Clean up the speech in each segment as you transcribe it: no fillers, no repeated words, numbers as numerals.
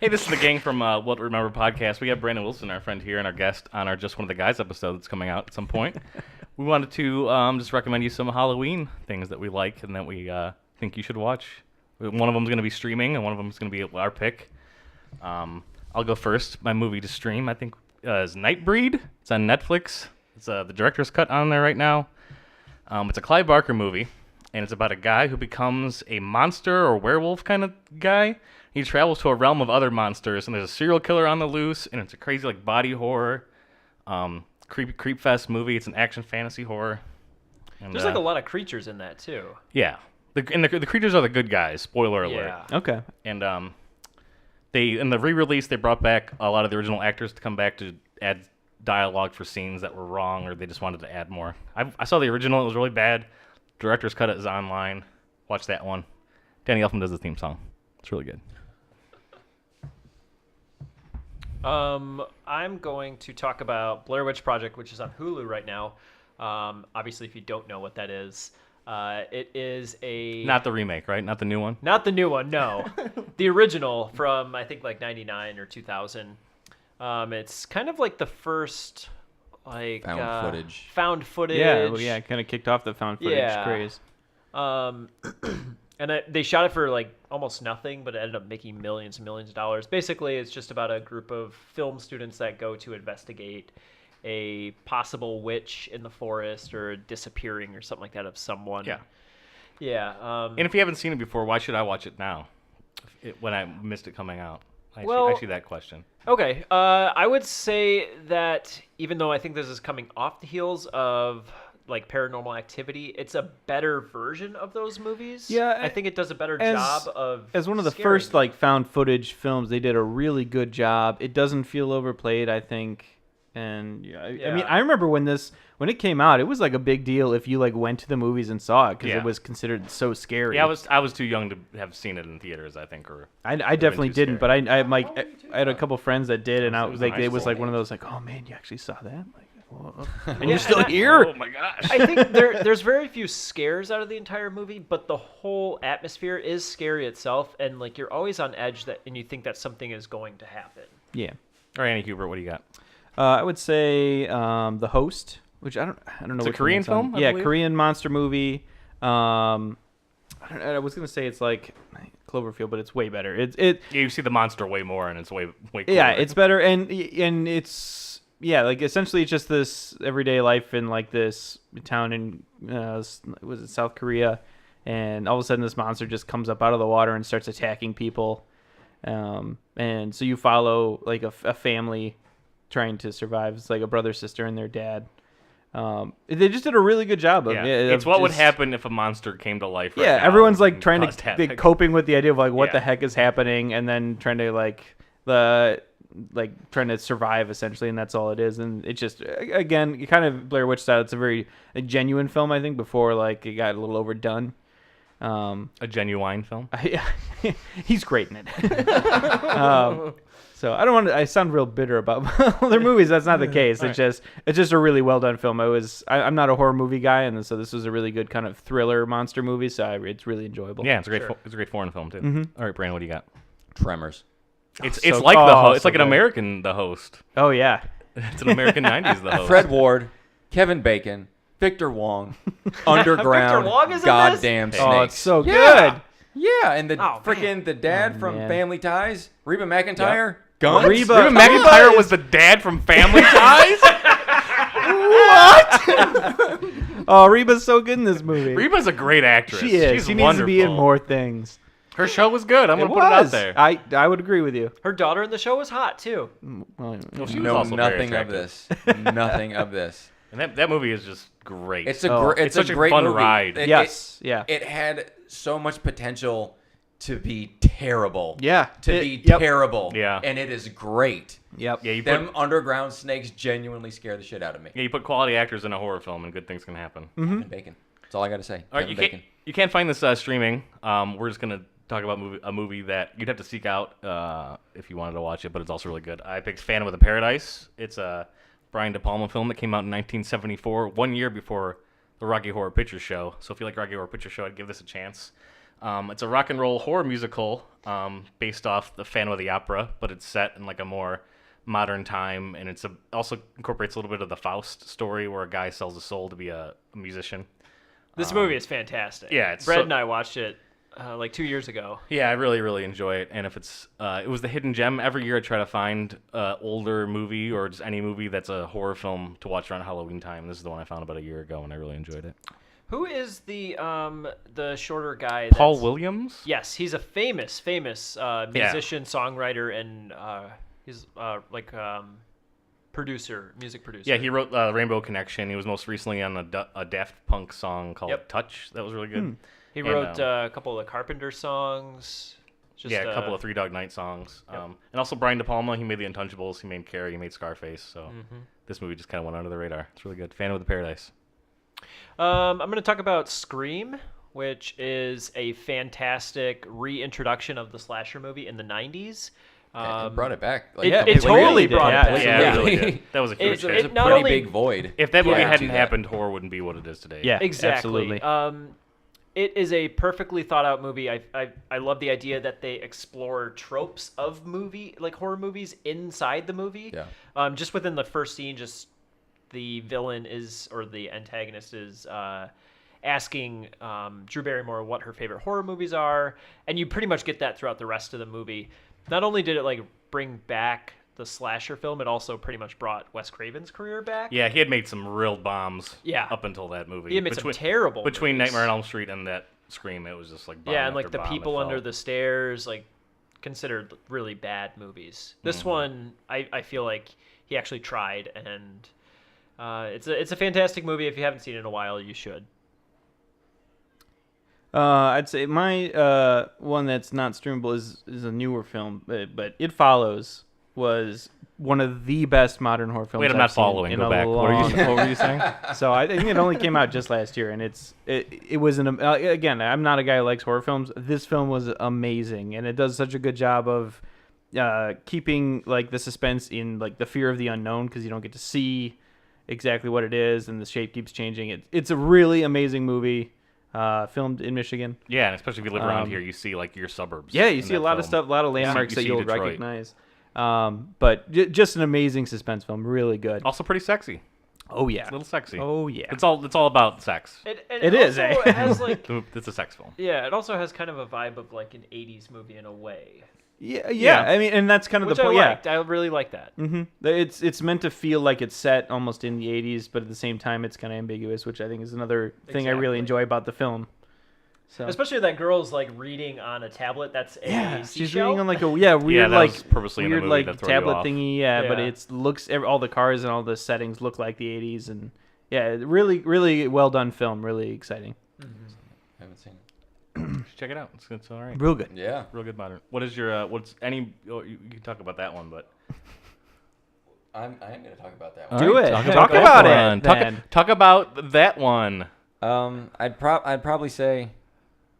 Hey, this is the gang from What Remember podcast. We have Brandon Wilson, our friend here, and our guest on our Just One of the Guys episode that's coming out at some point. We wanted to just recommend you some Halloween things that we like and that we think you should watch. One of them is going to be streaming, and one of them is going to be our pick. I'll go first. My movie to stream, I think, is Nightbreed. It's on Netflix. It's the director's cut on there right now. It's a Clive Barker movie, and it's about a guy who becomes a monster or werewolf kind of guy. He travels to a realm of other monsters, and there's a serial killer on the loose, and it's a crazy like body horror, creep fest movie. It's an action fantasy horror. And, there's like a lot of creatures in that too. Yeah, the creatures are the good guys. Spoiler alert. Yeah. Okay. And they in the re-release they brought back a lot of the original actors to come back to add dialogue for scenes that were wrong, or they just wanted to add more. I saw the original; it was really bad. Director's cut is online. Watch that one. Danny Elfman does the theme song. It's really good. I'm going to talk about Blair Witch Project, which is on Hulu right now. Obviously, if you don't know what that is, it is not the remake, right? Not the new one. Not the new one, no. The original from I think like '99 or 2000. It's kind of like the first like found footage. Yeah, kind of kicked off the found footage craze. And they shot it for like almost nothing, but it ended up making millions and millions of dollars. Basically, it's just about a group of film students that go to investigate a possible witch in the forest or disappearing or something like that of someone. Yeah. Yeah. And if you haven't seen it before, why should I watch it now? When I missed it coming out. Actually, that question. Okay. I would say that even though I think this is coming off the heels of like Paranormal Activity, it's a better version of those movies. Yeah, I think it does a better job of as one of the first like found footage films. They did a really good job. It doesn't feel overplayed, I think. And I mean, I remember when it came out, it was like a big deal if you like went to the movies and saw it because it was considered so scary. Yeah, I was too young to have seen it in theaters, I think, or I definitely didn't, but I had a couple friends that did, and I was like, it was like one of those like, oh man, you actually saw that, like, well, and you're still here. Oh my gosh! I think there's very few scares out of the entire movie, but the whole atmosphere is scary itself, and like you're always on edge and you think that something is going to happen. Yeah. All right, Annie Hubert, what do you got? I would say The Host, which I don't know. It's a Korean film? Yeah, Korean monster movie. I was gonna say it's like Cloverfield, but it's way better. You see the monster way more, and it's way cooler. Yeah, it's better, and it's like essentially it's just this everyday life in like this town in was it South Korea, and all of a sudden this monster just comes up out of the water and starts attacking people, and so you follow like a family trying to survive. It's like a brother, sister, and their dad. They just did a really good job of it. It's what would happen if a monster came to life. Right now everyone's like trying to coping with the idea of like what the heck is happening, and then trying to trying to survive essentially, and that's all it is. And it just again, kind of Blair Witch style. It's a genuine film, I think, before like it got a little overdone. A genuine film. Yeah, he's great in it. So I don't want to. I sound real bitter about other movies. That's not the case. It's just a really well done film. I'm not a horror movie guy, and so this was a really good kind of thriller monster movie. So it's really enjoyable. Yeah, it's a great foreign film too. Mm-hmm. All right, Brandon, what do you got? Tremors. It's like the host. It's like an American The Host. Oh yeah, it's an American '90s The Host. Fred Ward, Kevin Bacon, Victor Wong, underground Victor Wong is in goddamn this? snakes. Oh, it's so good. Yeah, and the man. the dad from man. Family Ties, Reba McEntire. Yep. Guns. Reba McEntire was the dad from Family Ties? What? Oh, Reba's so good in this movie. Reba's a great actress. She is. She's she needs wonderful. to be in more things. Her show was good. I'm going to put it out there. I would agree with you. Her daughter in the show was hot too. Well, she was also very nothing of attractive. this. Nothing of this. And that movie is just great. It's such a a great fun movie. ride. It had so much potential to be terrible. Yeah. Terrible. Yeah. And it is great. Yep. Yeah, Them underground snakes genuinely scare the shit out of me. Yeah, you put quality actors in a horror film and good things can happen. Kevin Bacon. That's all I got to say. All right, Kevin Bacon. you can't find this streaming. We're just going to talk about a movie that you'd have to seek out if you wanted to watch it, but it's also really good. I picked Phantom of the Paradise. It's a Brian De Palma film that came out in 1974, 1 year before the Rocky Horror Picture Show. So if you like Rocky Horror Picture Show, I'd give this a chance. It's a rock and roll horror musical based off the Phantom of the Opera, but it's set in like a more modern time, and also incorporates a little bit of the Faust story where a guy sells his soul to be a musician. This movie is fantastic. Yeah, Brett and I watched it like 2 years ago. Yeah, I really, really enjoy it. And if it was the hidden gem. Every year I try to find an older movie or just any movie that's a horror film to watch around Halloween time. This is the one I found about a year ago, and I really enjoyed it. Who is the shorter guy? Paul Williams? Yes, he's a famous musician, songwriter, and he's music producer. Yeah, he wrote Rainbow Connection. He was most recently on a Daft Punk song called Touch. That was really good. He wrote a couple of Carpenter songs. A couple of Three Dog Night songs. Yep. And also Brian De Palma. He made The Untouchables. He made Carrie. He made Scarface. So this movie just kind of went under the radar. It's really good. Phantom of the Paradise. I'm going to talk about Scream, which is a fantastic reintroduction of the slasher movie in the 90s. It brought it back. It totally brought it back. Yeah, it really did. That was a huge hit. It's a pretty big void. If that movie hadn't happened, horror wouldn't be what it is today. Yeah, exactly. Absolutely. It is a perfectly thought out movie. I love the idea that they explore tropes of horror movies inside the movie. Yeah. Just within the first scene, just the villain or the antagonist is asking Drew Barrymore what her favorite horror movies are, and you pretty much get that throughout the rest of the movie. Not only did it bring back the slasher film, it also pretty much brought Wes Craven's career back. Yeah, he had made some real bombs. Yeah. Up until that movie. He had made some terrible between movies. Nightmare on Elm Street and that Scream. It was just bomb yeah, and after the bomb People it Under fell. the Stairs, considered really bad movies. This one, I feel like he actually tried, and it's a fantastic movie. If you haven't seen it in a while, you should. I'd say my one that's not streamable is a newer film, but It Follows was one of the best modern horror films. Wait, I'm I've not seen following. in Go a back. What were you saying? So I think it only came out just last year, and it was again, I'm not a guy who likes horror films. This film was amazing, and it does such a good job of keeping the suspense in the fear of the unknown, because you don't get to see exactly what it is, and the shape keeps changing. It's a really amazing movie. Filmed in Michigan. Yeah, and especially if you live around here, you see your suburbs. Yeah, you see a lot of stuff, a lot of landmarks you that see you'll Detroit. recognize. But just an amazing suspense film, really good. Also pretty sexy. Oh yeah, It's a little sexy. oh yeah. It's all about sex. It is, also eh? has It's a sex film. yeah, it also has kind of a vibe of an 80s movie in a way. Yeah. I mean, and that's kind of Which the point. I liked. I really like that. It's meant to feel like it's set almost in the 80s, but at the same time, it's kind of ambiguous, which I think is another thing I really Exactly. enjoy about the film. So. Especially that girl's reading on a tablet. That's a she's seashell. reading on weird that was purposely in the weird movie to throw you tablet off. thingy. Yeah, but Yeah. it looks all the cars and all the settings look like the 80s, and really, really well done film. Really exciting. Haven't seen it. Check it out. It's all right. Real good. Yeah. Real good modern. What is your you can talk about that one, but I am going to talk about that All one. Do right, it. Talk Talk about one. it, then. Talk about that one. I'd probably say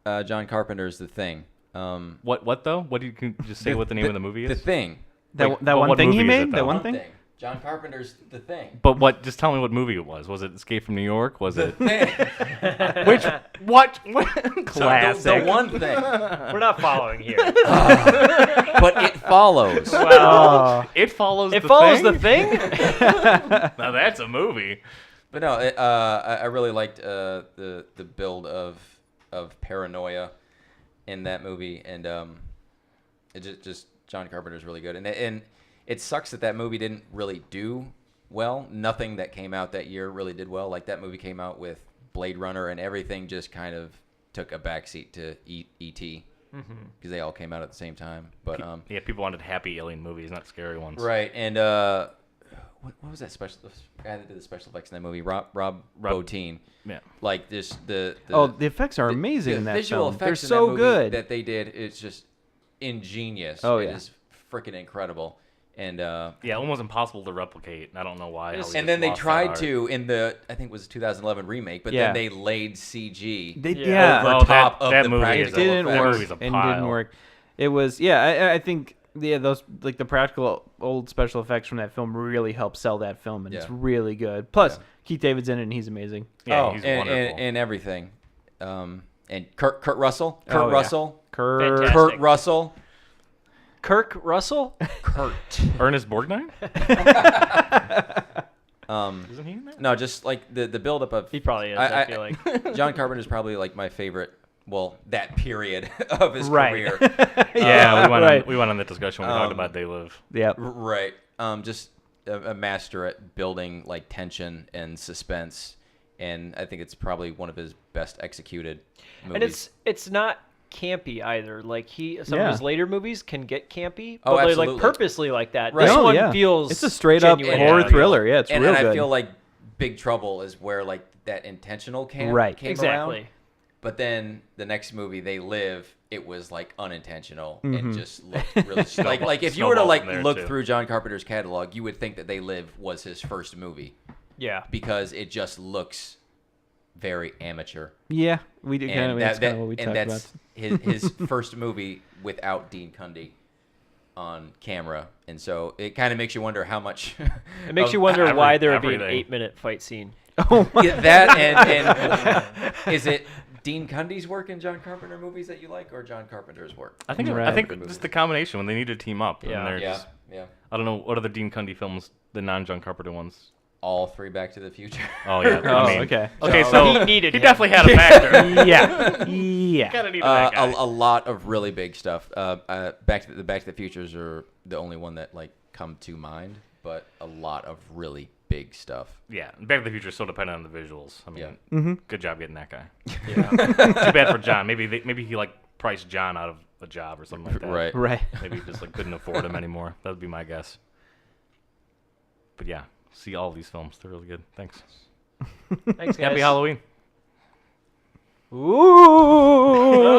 John Carpenter's The Thing. What though? What do you can just say what the name of the movie is? The Thing. That Wait, that what one thing movie he is made. it, That though? one thing. John Carpenter's The Thing. But what? Just tell me what movie it was. Was it Escape from New York? Was it? Thing. Which? What? Classic. The one thing. We're not following here. But it follows. Oh. It follows. It the follows thing? the thing. Now that's a movie. But no, I really liked the build of paranoia in that movie, and it just John Carpenter's really good, and it sucks that movie didn't really do well. Nothing that came out that year really did well. Like that movie came out with Blade Runner, and everything just kind of took a backseat to E.T. because they all came out at the same time. But Yeah, people wanted happy alien movies, not scary ones. right, and what was that special guy that did the special effects in that movie? Rob Bottin. Yeah. Like this, the effects are amazing the in that visual film. They're effects in so that movie good. that they did. It's just ingenious. Oh, It yeah. is freaking incredible. And Yeah, almost impossible to replicate. I don't know why. how we and just then they lost that tried art. to in the I think it was 2011 remake, but Yeah. then they laid CG Yeah. over Oh, top that of the movie practical is It didn't effects. work. movie's a And pile. didn't work. It was I think those the practical old special effects from that film really helped sell that film, and it's Yeah. really good. Plus Yeah. Keith David's in it, and he's amazing. Yeah, oh, he's and, wonderful. and everything. And Kurt Russell. Kurt Oh, yeah. Russell. Fantastic. Kurt Russell. Kirk Russell? Kurt. Ernest Borgnine? Um, Isn't he in there? no, just like the buildup of. He probably is, I feel like. John Carpenter's probably like my favorite. Well, that period of his Right. career. Yeah, Right. we went on that discussion when we talked about They Live. Yep. Right. Just a master at building like tension and suspense, and I think it's probably one of his best executed movies. And it's not campy either. Like some of his later movies can get campy, but Oh, they're absolutely. like purposely like that. Right. This No, one yeah. feels It's a straight up genuine. horror Yeah. thriller. Yeah, it's and real I good. feel like Big Trouble is where like that intentional came Right. came Exactly. around. But then the next movie, They Live, it was like unintentional and just looked really like if you were to Snowballed like in there, look too. through John Carpenter's catalog, you would think that They Live was his first movie Yeah. because it just looks very amateur. yeah, we did kind And of. That's kind of what we talked about. that's his first movie without Dean Cundey on camera, and so it kind of makes you wonder how much. It makes you wonder why there would be an everything. 8-minute fight scene. Oh my. Yeah, that and is it Dean Cundey's work in John Carpenter movies that you like, or John Carpenter's work? I think Right. just the combination when they need to team up. Yeah. And they're Yeah, just, yeah. I don't know what other Dean Cundey films, the non-John Carpenter ones. All three Back to the Future. Oh yeah. Oh, I mean, okay. Okay, So so he needed he him. definitely had a factor. Yeah. Yeah. Gotta need that guy. A lot of really big stuff. Back to the Futures are the only one that like come to mind, but a lot of really big stuff. Yeah, Back to the Future is so dependent on the visuals. I mean, Yeah. good job getting that guy. Yeah. Too bad for John. Maybe he like priced John out of a job or something like that. Right. Right. Maybe he just like couldn't afford him anymore. That would be my guess. But yeah, see all these films. They're really good. Thanks. Thanks, guys. Happy Halloween. Ooh.